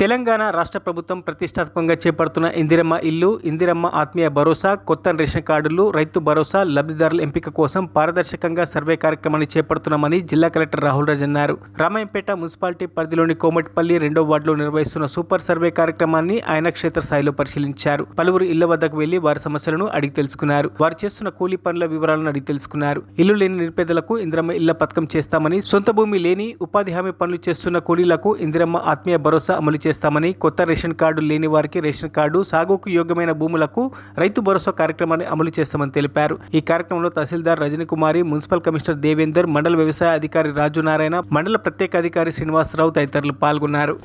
తెలంగాణ రాష్ట్ర ప్రభుత్వం ప్రతిష్టాత్మకంగా చేపడుతున్న ఇందిరమ్మ ఇల్లు, ఇందిరమ్మ ఆత్మీయ భరోసా, కొత్త రేషన్ కార్డులు, రైతు భరోసా లబ్ధిదారుల ఎంపిక కోసం పారదర్శకంగా సర్వే కార్యక్రమాన్ని చేపడుతున్నామని జిల్లా కలెక్టర్ రాహుల్ రాజ్ అన్నారు. రామాయంపేట మున్సిపాలిటీ పరిధిలోని కోమటిపల్లి 2వ వార్డులో నిర్వహిస్తున్న సూపర్ సర్వే కార్యక్రమాన్ని ఆయన క్షేత్రస్థాయిలో పరిశీలించారు. పలువురు ఇళ్ల వద్దకు వెళ్లి వారి సమస్యలను అడిగి తెలుసుకున్నారు. వారు చేస్తున్న కూలీ పనుల వివరాలను అడిగి తెలుసుకున్నారు. ఇల్లు లేని నిరుపేదలకు ఇందిరమ్మ ఇళ్ల పథకం చేస్తామని, సొంత భూమి లేని ఉపాధి హామీ పనులు చేస్తున్న కూలీలకు ఇందిరమ్మ ఆత్మీయ భరోసా అమలు చేస్తామని, కొత్త రేషన్ కార్డు లేని వారికి రేషన్ కార్డు, సాగుకు యోగ్యమైన భూములకు రైతు భరోసా కార్యక్రమాన్ని అమలు చేస్తామని తెలిపారు. ఈ కార్యక్రమంలో తహసీల్దార్ రజనీకుమారి, మున్సిపల్ కమిషనర్ దేవేందర్, మండల వ్యవసాయ అధికారి రాజు నారాయణ, మండల ప్రత్యేక అధికారి శ్రీనివాసరావు తదితరులు పాల్గొన్నారు.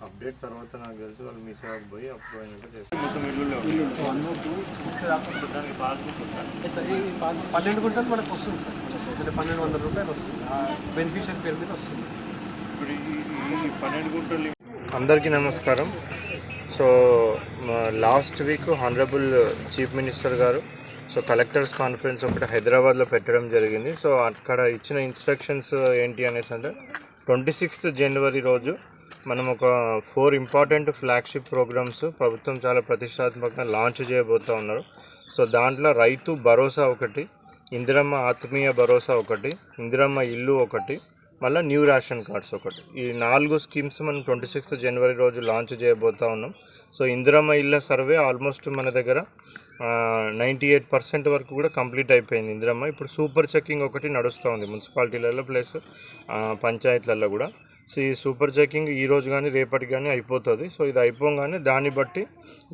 అప్డేట్ తర్వాత నాకు తెలిసి వాళ్ళు మీ సేవకు పోయి అప్పుడు అయినాక చేస్తారు. మొత్తం ఇల్లు 12 గుంటలు మనకు వస్తుంది సార్. అంటే 1200 రూపాయలు వస్తుంది. బెనిఫిషియరీ పేరు మీద వస్తుంది. ఇప్పుడు ఈ 12 గుంటలు. అందరికీ నమస్కారం. So last week honourable chief minister గారు కలెక్టర్స్ కాన్ఫరెన్స్ ఒకటి హైదరాబాద్లో పెట్టడం జరిగింది. సో అక్కడ ఇచ్చిన ఇన్స్ట్రక్షన్స్ ఏంటి అనేసి అంటే 26th జనవరి రోజు మనం ఒక 4 ఇంపార్టెంట్ ఫ్లాగ్షిప్ ప్రోగ్రామ్స్ ప్రభుత్వం చాలా ప్రతిష్టాత్మకంగా లాంచ్ చేయబోతూ ఉన్నారు. సో దాంట్లో రైతు భరోసా ఒకటి, ఇందిరమ్మ ఆత్మీయ భరోసా ఒకటి, ఇందిరమ్మ ఇల్లు ఒకటి, మళ్ళీ న్యూ రేషన్ కార్డ్స్ ఒకటి. ఈ 4 స్కీమ్స్ మనం 26th జనవరి రోజు లాంచ్ చేయబోతూ ఉన్నాం. సో ఇందిరమ్మ ఇళ్ళ సర్వే ఆల్మోస్ట్ మన దగ్గర 98% వరకు కూడా కంప్లీట్ అయిపోయింది ఇందిరమ్మ. ఇప్పుడు సూపర్ చెకింగ్ ఒకటి నడుస్తూ ఉంది మున్సిపాలిటీలలో ప్లస్ పంచాయతీలలో కూడా. సో ఈ సూపర్ చెకింగ్ ఈరోజు కానీ రేపటికి కానీ అయిపోతుంది. సో ఇది అయిపోగానే దాన్ని బట్టి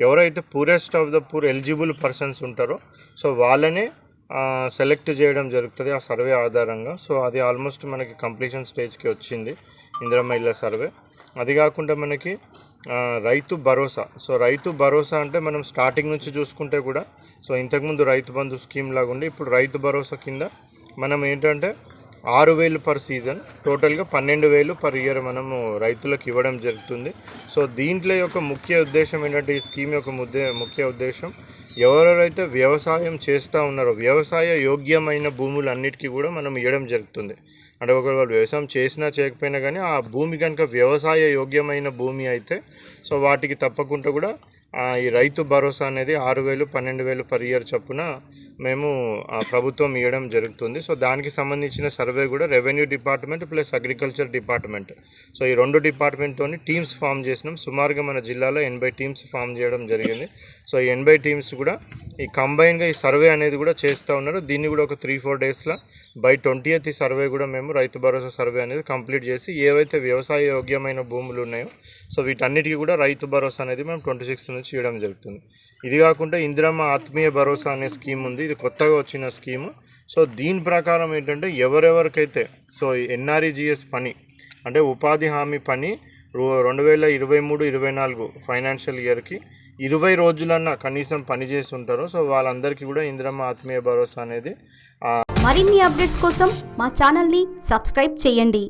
ఎవరైతే poorest of the poor eligible persons ఉంటారో సో వాళ్ళనే సెలెక్ట్ చేయడం జరుగుతుంది ఆ సర్వే ఆధారంగా. సో అది ఆల్మోస్ట్ మనకి కంప్లీషన్ స్టేజ్కి వచ్చింది ఇందిరమ్మ ఇళ్ళ సర్వే. అది కాకుండా మనకి రైతు భరోసా. సో రైతు భరోసా అంటే మనం స్టార్టింగ్ నుంచి చూసుకుంటే కూడా సో ఇంతకుముందు రైతు బంధు స్కీమ్ లాగా ఉండి ఇప్పుడు రైతు భరోసా కింద మనం ఏంటంటే 6,000 పర్ సీజన్, టోటల్గా 12,000 పర్ ఇయర్ మనము రైతులకు ఇవ్వడం జరుగుతుంది. సో దీంట్లో యొక్క ముఖ్య ఉద్దేశం ఏంటంటే ఈ స్కీమ్ యొక్క ముఖ్య ఉద్దేశం ఎవరెవరైతే వ్యవసాయం చేస్తూ ఉన్నారో వ్యవసాయ యోగ్యమైన భూములన్నిటికీ కూడా మనం ఇవ్వడం జరుగుతుంది. అంటే ఒకవేళ వాళ్ళు వ్యవసాయం చేసినా చేయకపోయినా కానీ ఆ భూమి కనుక వ్యవసాయ యోగ్యమైన భూమి అయితే సో వాటికి తప్పకుండా కూడా ఈ రైతు భరోసా అనేది 6,000, 12,000 పర్ ఇయర్ చొప్పున మేము ప్రభుత్వం ఇవ్వడం జరుగుతుంది. సో దానికి సంబంధించిన సర్వే కూడా revenue department plus agriculture department, so ఈ 2 డిపార్ట్మెంట్తో టీమ్స్ ఫామ్ చేసినాం. సుమారుగా మన జిల్లాలో 80 టీమ్స్ ఫామ్ చేయడం జరిగింది. సో 80 టీమ్స్ కూడా ఈ కంబైన్గా ఈ సర్వే అనేది కూడా చేస్తూ ఉన్నారు. దీన్ని కూడా ఒక 3-4 డేస్లో బై 20th ఈ సర్వే కూడా మేము రైతు భరోసా సర్వే అనేది కంప్లీట్ చేసి ఏవైతే వ్యవసాయ యోగ్యమైన భూములు ఉన్నాయో సో వీటన్నిటికీ కూడా రైతు భరోసా అనేది మేము 26th నుంచి ఇవ్వడం జరుగుతుంది. ఇది కాకుండా ఇందిరమ్మ ఆత్మీయ భరోసా అనే స్కీమ్ ఉంది. ఇది కొత్తగా వచ్చిన స్కీము. సో దీని ప్రకారం ఏంటంటే ఎవరెవరికైతే సో ఎన్ఆర్ఈజీఎస్ పని అంటే ఉపాధి హామీ పని 2023-24 ఫైనాన్షియల్ ఇయర్కి 20 రోజులన్నా కనీసం పని చేసి ఉంటారో సో వాళ్ళందరికీ కూడా ఇందిరమ్మ ఆత్మీయ భరోసా అనేది. మరిన్ని అప్డేట్స్ కోసం మా ఛానల్ని సబ్స్క్రైబ్ చేయండి.